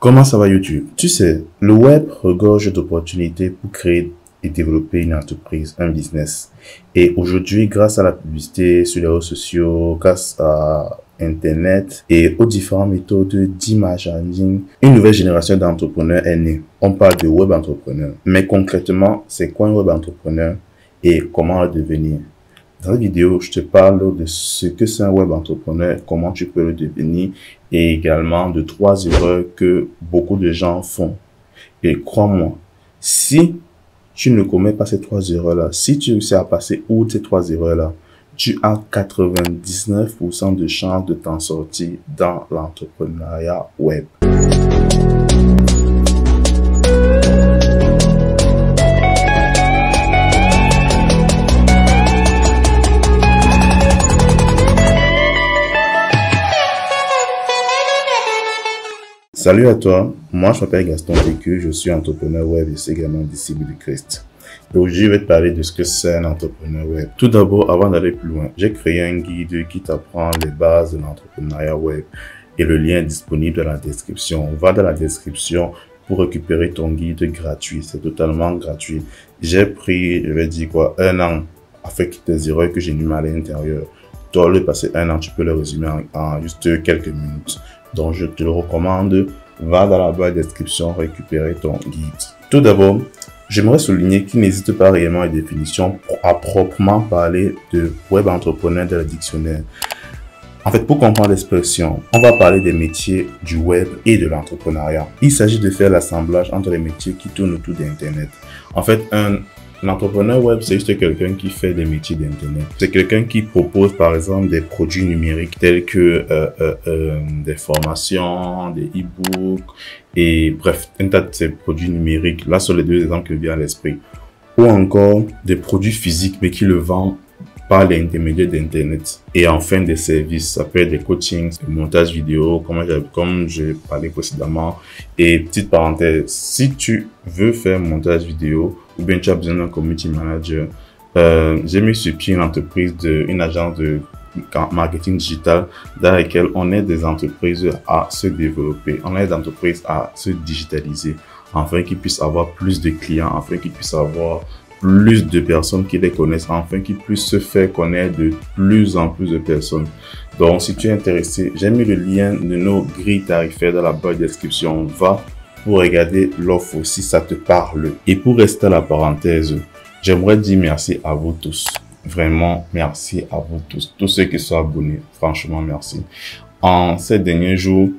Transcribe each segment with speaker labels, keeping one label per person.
Speaker 1: Comment ça va YouTube? Tu sais, le web regorge d'opportunités pour créer et développer une entreprise, un business. Et aujourd'hui, grâce à la publicité sur les réseaux sociaux, grâce à Internet et aux différentes méthodes d'image en ligne, une nouvelle génération d'entrepreneurs est née. On parle de web entrepreneur. Mais concrètement, c'est quoi un web entrepreneur et comment le devenir? Dans cette vidéo, je te parle de ce que c'est un web entrepreneur, comment tu peux le devenir et également de 3 erreurs que beaucoup de gens font. Et crois-moi, si tu ne commets pas ces 3 erreurs-là, si tu réussis à passer outre ces 3 erreurs-là, tu as 99% de chances de t'en sortir dans l'entrepreneuriat web. Salut à toi, moi je m'appelle Gaston Pécu, je suis entrepreneur web et c'est également disciple du Christ. Et aujourd'hui je vais te parler de ce que c'est un entrepreneur web. Tout d'abord, avant d'aller plus loin, j'ai créé un guide qui t'apprend les bases de l'entrepreneuriat web et le lien est disponible dans la description. Va dans la description pour récupérer ton guide gratuit, c'est totalement gratuit. J'ai pris, je vais dire quoi, 1 an avec des erreurs que j'ai énumérées à l'intérieur. Toi, le passer 1 an, tu peux le résumer en juste quelques minutes. Donc, je te le recommande. Va dans la barre de description récupérer ton guide. Tout d'abord, j'aimerais souligner qu'il n'existe pas réellement une définition à proprement parler de web entrepreneur dans le dictionnaire. En fait, pour comprendre l'expression, on va parler des métiers du web et de l'entrepreneuriat. Il s'agit de faire l'assemblage entre les métiers qui tournent autour d'Internet. En fait, l'entrepreneur web, c'est juste quelqu'un qui fait des métiers d'Internet. C'est quelqu'un qui propose, par exemple, des produits numériques tels que des formations, des e-books et bref, un tas de ces produits numériques. Là, sont les 2 exemples qui me viennent à l'esprit. Ou encore des produits physiques, mais qui le vendent par l'intermédiaire d'Internet. Et enfin, des services, ça peut être des coachings, des montages vidéo, comme j'ai parlé précédemment. Et petite parenthèse, si tu veux faire montage vidéo, ou bien tu as besoin d'un community manager, j'ai mis sur pied une agence de marketing digital dans laquelle on aide des entreprises à se développer, on aide des entreprises à se digitaliser, afin qu'ils puissent avoir plus de clients, afin qu'ils puissent avoir plus de personnes qui les connaissent, afin qu'ils puissent se faire connaître de plus en plus de personnes. Donc, si tu es intéressé, j'ai mis le lien de nos grilles tarifaires dans la barre de description. Va pour regarder l'offre si ça te parle. Et pour rester à la parenthèse, j'aimerais dire merci à vous tous. Vraiment, merci à vous tous ceux qui sont abonnés. Franchement, merci. En ces derniers jours,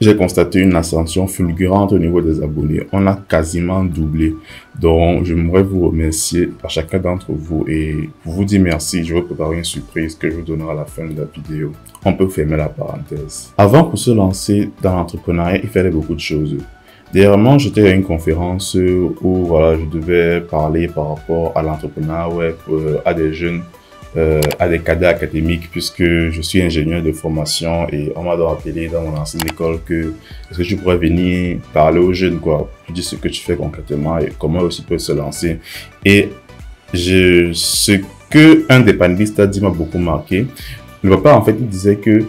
Speaker 1: j'ai constaté une ascension fulgurante au niveau des abonnés. On a quasiment doublé. Donc, j'aimerais vous remercier à chacun d'entre vous et pour vous dire merci, je vais préparer une surprise que je vous donnerai à la fin de la vidéo. On peut fermer la parenthèse. Avant pour se lancer dans l'entrepreneuriat, il fallait beaucoup de choses. Dernièrement, j'étais à une conférence où voilà, je devais parler par rapport à l'entrepreneuriat web à des jeunes, à des cadets académiques, puisque je suis ingénieur de formation et on m'a rappelé dans mon ancienne école que est-ce que tu pourrais venir parler aux jeunes, quoi, tu dis ce que tu fais concrètement et comment aussi peuvent se lancer. Et ce que un des panélistes a dit m'a beaucoup marqué. Le papa, en fait, il disait que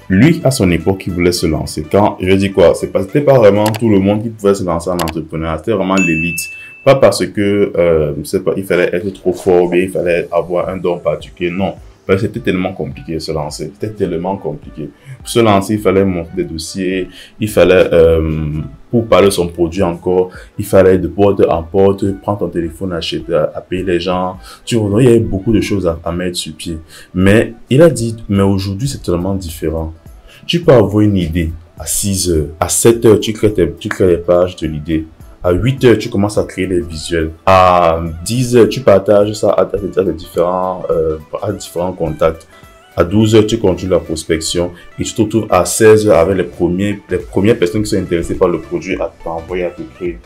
Speaker 1: lui, à son époque, il voulait se lancer. Quand je dis quoi, c'était pas vraiment tout le monde qui pouvait se lancer en entrepreneuriat, c'était vraiment l'élite. Pas parce que, je sais pas, il fallait être trop fort, ou bien il fallait avoir un don particulier. Non, parce que c'était tellement compliqué de se lancer. C'était tellement compliqué. Pour se lancer, il fallait monter des dossiers, il fallait, pour parler de son produit encore, il fallait de porte en porte, prendre ton téléphone, acheter, appeler les gens. Tu vois, il y avait beaucoup de choses à mettre sur pied. Mais il a dit, mais aujourd'hui, c'est totalement différent. Tu peux avoir une idée à 6 heures, à 7 heures, tu crées les pages de l'idée. À 8 heures, tu commences à créer les visuels. À 10 heures, tu partages ça à différents contacts. À 12 heures, tu continues la prospection et tu te retrouves à 16 heures avec les premières personnes qui sont intéressées par le produit à t'envoyer à te créer.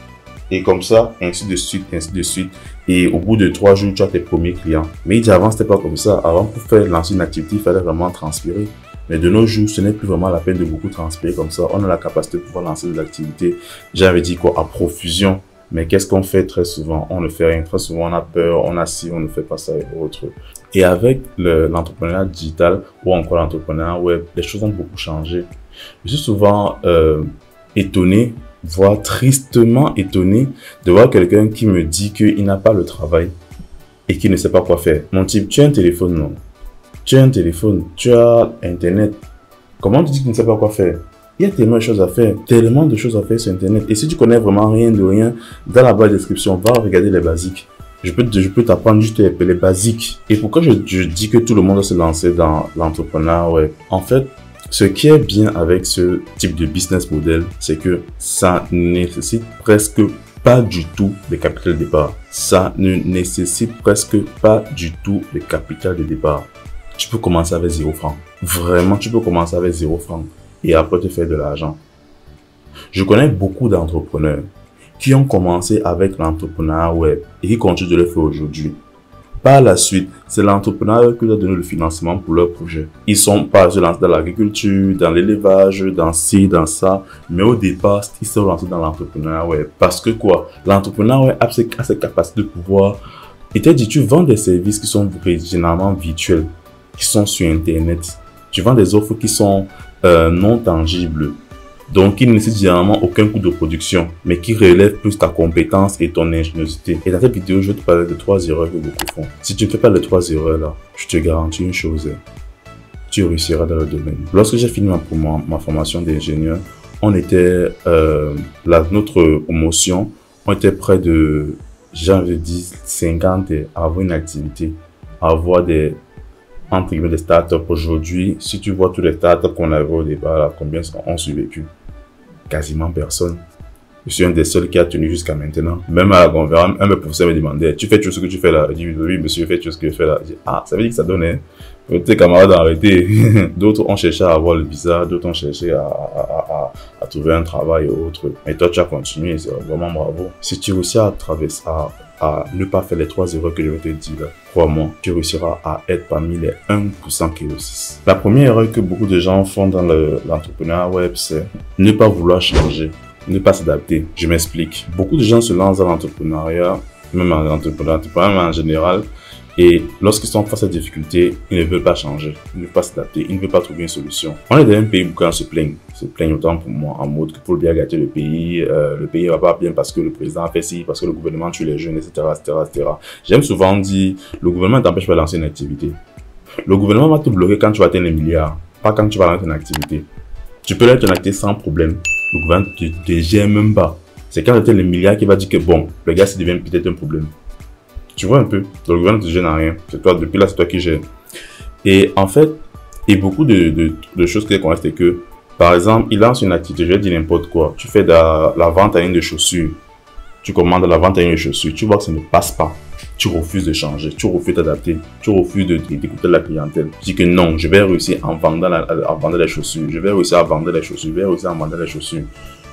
Speaker 1: Et comme ça, ainsi de suite, ainsi de suite. Et au bout de 3 jours, tu as tes premiers clients. Mais il dit avant, c'était pas comme ça. Avant, pour lancer une activité, il fallait vraiment transpirer. Mais de nos jours, ce n'est plus vraiment la peine de beaucoup transpirer comme ça. On a la capacité de pouvoir lancer des activités, j'avais dit quoi, à profusion. Mais qu'est-ce qu'on fait très souvent? On ne fait rien. Très souvent, on a peur, on a si, on ne fait pas ça et autres. Et avec l'entrepreneuriat digital ou encore l'entrepreneuriat web, les choses ont beaucoup changé. Je suis souvent étonné, voire tristement étonné de voir quelqu'un qui me dit qu'il n'a pas le travail et qu'il ne sait pas quoi faire. Mon type, tu as un téléphone, non? Tu as un téléphone, tu as Internet. Comment tu dis que tu ne sais pas quoi faire? Il y a tellement de choses à faire, sur Internet. Et si tu connais vraiment rien de rien, dans la barre de description, va regarder les basiques. Je peux t'apprendre juste les basiques. Et pourquoi je dis que tout le monde doit se lancer dans l'entrepreneuriat web? En fait, ce qui est bien avec ce type de business model, c'est que ça nécessite presque pas du tout de capital de départ. Ça ne nécessite presque pas du tout de capital de départ. Tu peux commencer avec 0 francs. Vraiment, tu peux commencer avec 0 francs et après te faire de l'argent. Je connais beaucoup d'entrepreneurs qui ont commencé avec l'entrepreneuriat web et qui continuent de le faire aujourd'hui. Par la suite, c'est l'entrepreneur qui leur donne le financement pour leur projet. Ils sont pas lancés dans l'agriculture, dans l'élevage, dans ci, dans ça. Mais au départ, ils sont lancés dans l'entrepreneuriat web. Parce que quoi? L'entrepreneuriat web a cette capacité de pouvoir... Et tu dis, tu vends des services qui sont généralement virtuels, qui sont sur Internet. Tu vends des offres qui sont non tangibles. Donc, qui ne nécessite généralement aucun coût de production, mais qui relève plus ta compétence et ton ingéniosité. Et dans cette vidéo, je vais te parler de 3 erreurs que beaucoup font. Si tu ne fais pas les 3 erreurs là, je te garantis une chose, tu réussiras dans le domaine. Lorsque j'ai fini ma formation d'ingénieur, on était, notre promotion, on était près de, j'ai envie de dire, 50 à avoir une activité, à avoir des, entre guillemets, des startups. Aujourd'hui, si tu vois tous les startups qu'on avait au départ, là, combien ont survécu? Quasiment personne. Je suis un des seuls qui a tenu jusqu'à maintenant. Même à la conférence, un de mes professeurs me demandait, tu fais tout ce que tu fais là? Je dis, oui, monsieur, je fais tout ce que je fais là. Je dis, ah, ça veut dire que ça donne, hein? Tes camarades ont arrêté. D'autres ont cherché à avoir le visa, d'autres ont cherché à trouver un travail ou autre. Mais toi, tu as continué, c'est vraiment bravo. Si tu réussis à traverser, à ne pas faire les 3 erreurs que je vais te dire là, crois-moi, tu réussiras à être parmi les 1% qui réussissent. La première erreur que beaucoup de gens font dans l'entrepreneuriat web, c'est ne pas vouloir changer, ne pas s'adapter. Je m'explique. Beaucoup de gens se lancent dans l'entrepreneuriat, même en en général, et lorsqu'ils sont face à des difficultés, ils ne veulent pas changer, ils ne veulent pas s'adapter, ils ne veulent pas trouver une solution. On est dans un pays où quand on se plaignent autant pour moi, en mode que pour bien gâter le pays va pas bien parce que le président a fait ci, parce que le gouvernement tue les jeunes, etc., etc. J'aime souvent dire, le gouvernement ne t'empêche pas de lancer une activité. Le gouvernement va te bloquer quand tu vas atteindre les milliards, pas quand tu vas lancer une activité. Tu peux lancer une activité sans problème, le gouvernement ne te gère même pas. C'est quand tu atteins les milliards qu'il va dire que bon, le gars, ça devient peut-être un problème. Tu vois un peu, le gouvernement ne te gêne à rien. C'est toi, depuis là, c'est toi qui gères. Et en fait, beaucoup de choses que j'ai connues, c'est que, par exemple, il lance une activité, je vais dire n'importe quoi. Tu fais de la vente à ligne de chaussures. Tu commandes la vente à ligne de chaussures. Tu vois que ça ne passe pas. Tu refuses de changer, tu refuses d'adapter, tu refuses d'écouter la clientèle. Tu dis que non, je vais réussir à vendre les chaussures. Je vais réussir à vendre les chaussures. Je vais réussir à vendre les chaussures.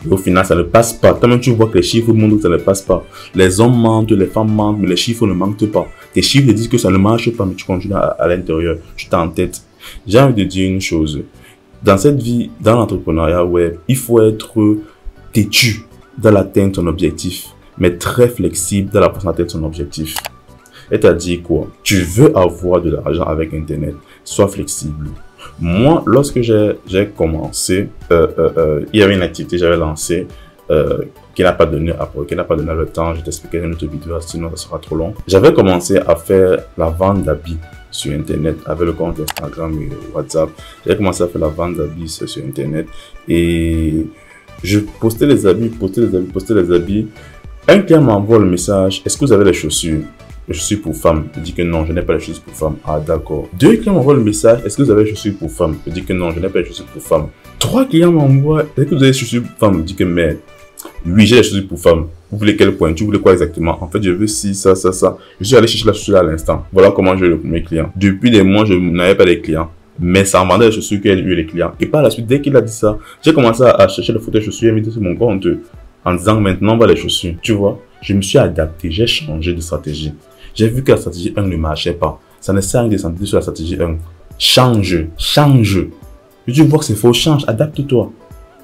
Speaker 1: Et au final, ça ne passe pas. Toi-même, tu vois que les chiffres montrent que ça ne passe pas. Les hommes mentent, les femmes mentent, mais les chiffres ne mentent pas. Tes chiffres disent que ça ne marche pas, mais tu continues à l'intérieur. Tu t'entêtes. J'ai envie de dire une chose. Dans cette vie, dans l'entrepreneuriat web, il faut être têtu dans l'atteinte de ton objectif, mais très flexible dans la façon d'atteindre son objectif. Et t'as dit quoi? Tu veux avoir de l'argent avec Internet, sois flexible. Moi, lorsque j'ai commencé, il y avait une activité que j'avais lancée qui n'a pas donné le temps. Je t'expliquerai dans une autre vidéo, sinon ça sera trop long. J'avais commencé à faire la vente d'habits sur Internet avec le compte Instagram et WhatsApp. J'avais commencé à faire la vente d'habits sur Internet et je postais les habits. Un client m'envoie le message, est-ce que vous avez les chaussures? Je suis pour femmes. Je dis que non, je n'ai pas les chaussures pour femmes. Ah, d'accord. 2 clients m'envoient le message, est-ce que vous avez les chaussures pour femmes? Je dis que non, je n'ai pas les chaussures pour femmes. 3 clients m'envoient, est-ce que vous avez les chaussures pour femmes? Je dis que merde. Oui, j'ai les chaussures pour femmes. Vous voulez quel point? Tu voulais quoi exactement? En fait, je veux ci, ça. Je suis allé chercher la chaussure à l'instant. Voilà comment j'ai eu le premier client. Depuis des mois, je n'avais pas de clients. Mais ça en vendait les chaussures qu'il y a eu les clients. Et par la suite, dès qu'il a dit ça, j'ai commencé à chercher le photo de chaussures et mis sur mon compte en disant maintenant, on va les chaussures. Tu vois, je me suis adapté, j'ai changé de stratégie. J'ai vu que la stratégie 1 ne marchait pas. Ça ne sert à rien de s'entendre sur la stratégie 1. Change. Tu vois que c'est faux, change, adapte-toi.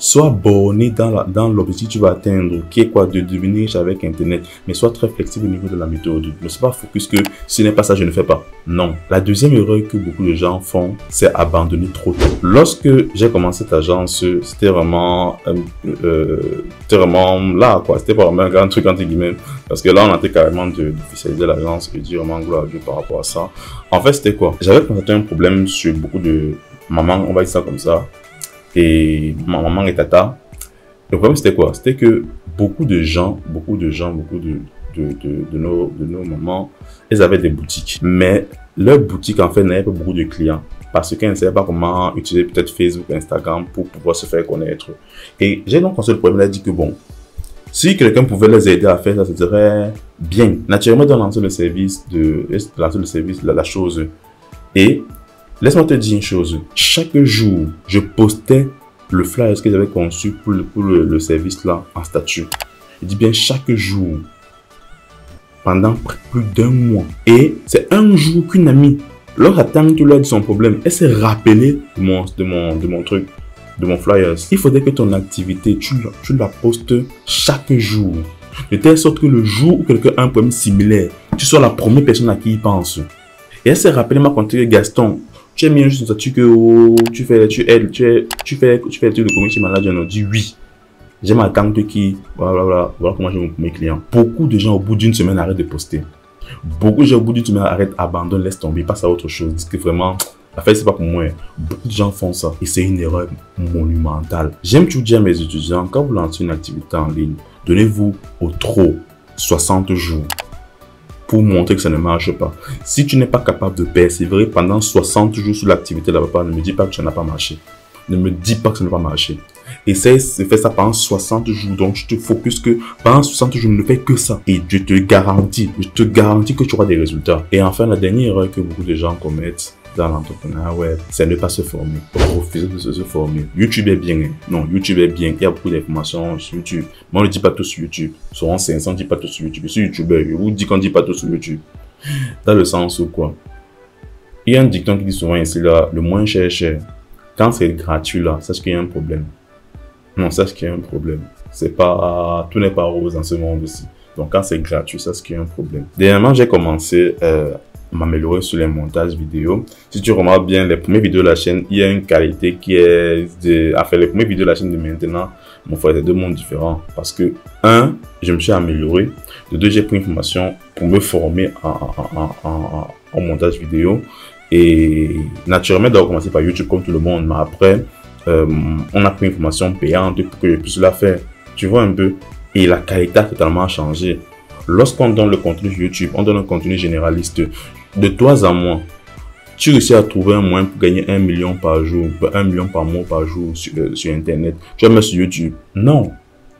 Speaker 1: Sois borné dans l'objectif que tu vas atteindre, qui est quoi? De devenir riche avec Internet. Mais sois très flexible au niveau de la méthode. Ne sois pas focus que ce n'est pas ça, je ne fais pas. Non. La deuxième erreur que beaucoup de gens font, c'est abandonner trop tôt. Lorsque j'ai commencé cette agence, c'était vraiment là, quoi. C'était pas vraiment un grand truc, entre guillemets. Parce que là, on était carrément d'officialiser l'agence et dire vraiment gloire à Dieu par rapport à ça. En fait, c'était quoi? J'avais constaté un problème sur beaucoup de mamans, on va dire ça comme ça. Et ma maman et tata. Le problème c'était quoi? C'était que beaucoup de nos mamans, elles avaient des boutiques. Mais leur boutique en fait n'avait pas beaucoup de clients. Parce qu'elles ne savaient pas comment utiliser peut-être Facebook, Instagram pour pouvoir se faire connaître. Et j'ai donc constaté le problème, elle a dit que bon, si quelqu'un pouvait les aider à faire ça, ce serait bien. Naturellement, dans lancer le service, la chose. Et laisse-moi te dire une chose. Chaque jour, je postais le flyer que j'avais conçu pour le service là en statut. Je dis bien chaque jour. Pendant plus d'un mois. Et c'est un jour qu'une amie, lorsqu'elle tu lui as dit son problème, elle s'est rappelée de mon truc, de mon flyer. Il faudrait que ton activité, tu la postes chaque jour. De telle sorte que le jour où quelqu'un a un problème similaire, tu sois la première personne à qui il pense. Et elle s'est rappelée, m'a contacté, Gaston. Tu as mis juste un statut que tu fais des trucs de community manager. On dit oui. J'ai ma tante qui, voilà comment j'ai mon premier client. Beaucoup de gens au bout d'une semaine arrêtent de poster. Beaucoup de gens au bout d'une semaine arrêtent, abandonnent, laissent tomber, passent à autre chose. Disent que vraiment, la fête c'est pas pour moi. Beaucoup de gens font ça et c'est une erreur monumentale. J'aime toujours dire à mes étudiants, quand vous lancez une activité en ligne, donnez-vous au trop 60 jours. Pour montrer que ça ne marche pas. Si tu n'es pas capable de persévérer pendant 60 jours sur l'activité là-bas, ne me dis pas que ça n'a pas marché. Ne me dis pas que ça n'a pas marché. Essaye de faire ça pendant 60 jours. Donc, je te focus que pendant 60 jours, ne fais que ça. Et je te garantis que tu auras des résultats. Et enfin, la dernière erreur que beaucoup de gens commettent dans l'entrepreneuriat web, c'est ne pas se former. Refuser de se former. YouTube est bien. Non, YouTube est bien. Il y a beaucoup d'informations sur YouTube. Mais on ne dit pas tout sur YouTube. Souvent 500, on ne dit pas tout sur YouTube. Je suis YouTuber. Je vous dis qu'on ne dit pas tout sur YouTube. Dans le sens où quoi? Il y a un dicton qui dit souvent ici là, le moins cher est cher. Quand c'est gratuit là, c'est ce qu'il y a un problème. Non, c'est ce qu'il y a un problème. C'est pas, tout n'est pas rose dans ce monde aussi. Donc quand c'est gratuit, c'est ce qu'il y a un problème. Dernièrement, j'ai commencé m'améliorer sur les montages vidéo. Si tu remarques bien les premières vidéos de la chaîne, il y a une qualité qui est enfin les premières vidéos de la chaîne de maintenant, mon frère, c'est deux mondes différents. Parce que, un, je me suis amélioré. De deux, j'ai pris une formation pour me former en montage vidéo. Et naturellement, je dois commencer par YouTube comme tout le monde. Mais après, on a pris une formation payante pour que je puisse la faire. Tu vois un peu? Et la qualité a totalement changé. Lorsqu'on donne le contenu sur YouTube, on donne un contenu généraliste. De toi à moi, tu réussis à trouver un moyen pour gagner 1 million par jour, 1 million par mois par jour sur Internet. Tu vas mettre sur YouTube. Non.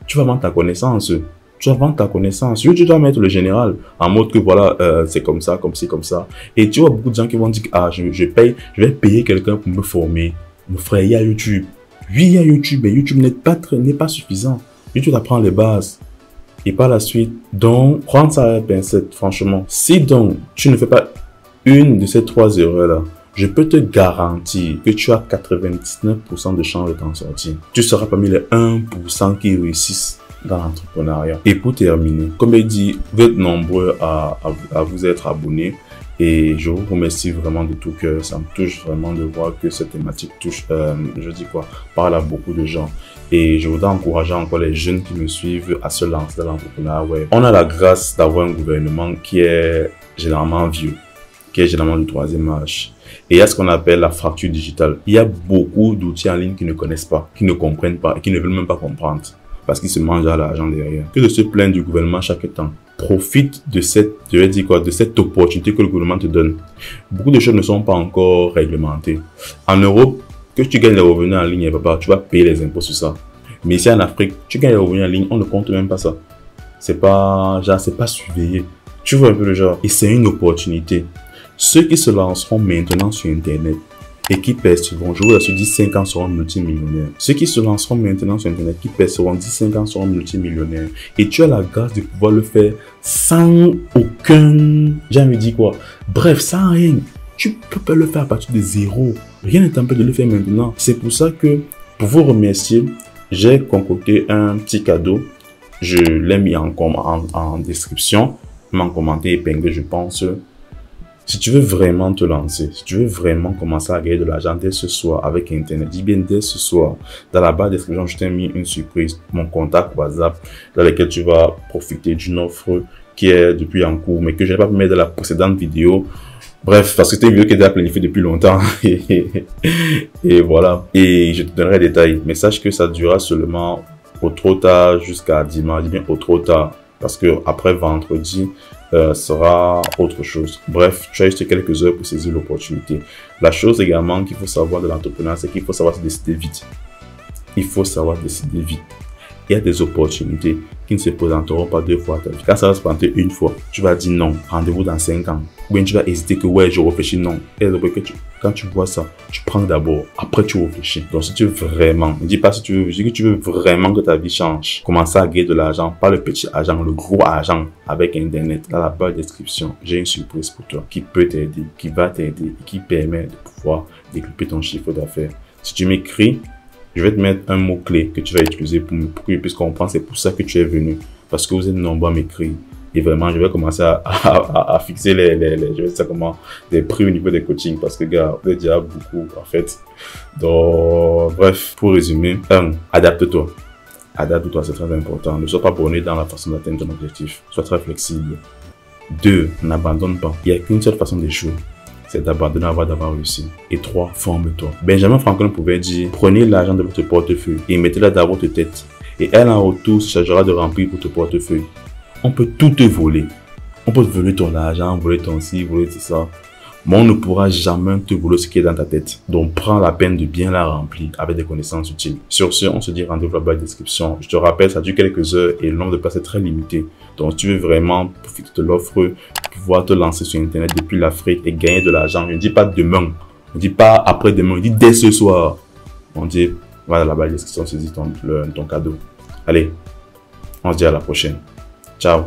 Speaker 1: Tu vas vendre ta connaissance. Tu vas vendre ta connaissance. YouTube, tu dois mettre le général en mode que voilà, c'est comme ça, comme ci, comme ça. Et tu vois beaucoup de gens qui vont dire, ah, je vais payer quelqu'un pour me former. Mon frère, il y a YouTube. Oui, il y a YouTube, mais YouTube n'est pas suffisant. YouTube apprend les bases. Et par la suite, donc, prendre ça à la pincette, franchement. Si donc, tu ne fais pas une de ces 3 erreurs-là, je peux te garantir que tu as 99% de chances de t'en sortir. Tu seras parmi les 1% qui réussissent dans l'entrepreneuriat. Et pour terminer, comme je dis, vous êtes nombreux à vous être abonnés. Et je vous remercie vraiment de tout cœur. Ça me touche vraiment de voir que cette thématique touche, parle à beaucoup de gens. Et je voudrais encourager encore les jeunes qui me suivent à se lancer dans l'entrepreneuriat web. On a la grâce d'avoir un gouvernement qui est généralement vieux, qui est généralement du 3e âge. Et il y a ce qu'on appelle la fracture digitale. Il y a beaucoup d'outils en ligne qui ne connaissent pas, qui ne comprennent pas et qui ne veulent même pas comprendre. Parce qu'ils se mangent à l'argent derrière. Que de se plaindre du gouvernement chaque temps. Profite de cette opportunité que le gouvernement te donne. Beaucoup de choses ne sont pas encore réglementées. En Europe, que tu gagnes les revenus en ligne, papa, tu vas payer les impôts sur ça. Mais ici en Afrique, tu gagnes les revenus en ligne, on ne compte même pas ça. C'est pas surveillé. Tu vois un peu le genre. Et c'est une opportunité. Ceux qui se lanceront maintenant sur Internet et qui percevront, je vous assure, 10-5 ans seront multimillionnaires. Ceux qui se lanceront maintenant sur Internet, qui percevront 10-5 ans seront multimillionnaires. Et tu as la grâce de pouvoir le faire sans aucun, j'ai envie de dire quoi, bref, sans rien. Tu peux le faire à partir de zéro. Rien ne t'empêche de le faire maintenant. C'est pour ça que, pour vous remercier, j'ai concocté un petit cadeau. Je l'ai mis en description, même en commentaire épinglé, je pense. Si tu veux vraiment te lancer, si tu veux vraiment commencer à gagner de l'argent dès ce soir avec Internet, dis bien dès ce soir, dans la barre de description, je t'ai mis une surprise, mon contact WhatsApp, dans lequel tu vas profiter d'une offre qui est depuis en cours, mais que je n'ai pas pu mettre dans la précédente vidéo. Bref, parce que c'était une vidéo qui était planifiée depuis longtemps. Et voilà. Et je te donnerai les détails. Mais sache que ça durera seulement au trop tard jusqu'à dimanche. Je dis bien au trop tard. Parce que après vendredi, sera autre chose. Bref, tu as juste quelques heures pour saisir l'opportunité. La chose également qu'il faut savoir de l'entrepreneuriat, c'est qu'il faut savoir se décider vite. Il faut savoir décider vite. Il y a des opportunités qui ne se présenteront pas 2 fois à ta vie. Quand ça va se présenter une fois, tu vas dire non, rendez-vous dans 5 ans. Ou bien tu vas hésiter que ouais, je réfléchis, non. Et quand tu vois ça, tu prends d'abord, après tu réfléchis. Donc si tu veux vraiment, ne dis pas si tu veux, je dis que tu veux vraiment que ta vie change. Commencer à gagner de l'argent, pas le petit argent, le gros argent avec Internet. Dans la barre de description, j'ai une surprise pour toi qui peut t'aider, qui va t'aider et qui permet de pouvoir développer ton chiffre d'affaires. Si tu m'écris, je vais te mettre un mot-clé que tu vas utiliser pour que je puisse comprendre. C'est pour ça que tu es venu. Parce que vous êtes nombreux à m'écrire. Et vraiment, je vais commencer à fixer les prix au niveau des coachings. Parce que, gars, vous êtes déjà beaucoup, en fait. Donc, bref, pour résumer. 1. Adapte-toi. Adapte-toi, c'est très important. Ne sois pas borné dans la façon d'atteindre ton objectif. Sois très flexible. 2. N'abandonne pas. Il n'y a qu'une seule façon d'échouer. C'est d'abandonner avant d'avoir réussi. Et 3. Forme-toi. Benjamin Franklin pouvait dire, prenez l'argent de votre portefeuille et mettez-le dans votre tête. Et elle en retour se chargera de remplir votre portefeuille. On peut tout te voler. On peut te voler ton argent, voler ton ci, voler tout ça. Mais on ne pourra jamais te voler ce qui est dans ta tête. Donc prends la peine de bien la remplir avec des connaissances utiles. Sur ce, on se dit rendez-vous dans la description. Je te rappelle, ça dure quelques heures et le nombre de places est très limité. Donc si tu veux vraiment profiter de l'offre, pouvoir te lancer sur Internet depuis l'Afrique et gagner de l'argent, je ne dis pas demain, je ne dis pas après-demain, je dis dès ce soir. On dit, voilà la barre de description, saisis ton cadeau. Allez, on se dit à la prochaine. Ciao.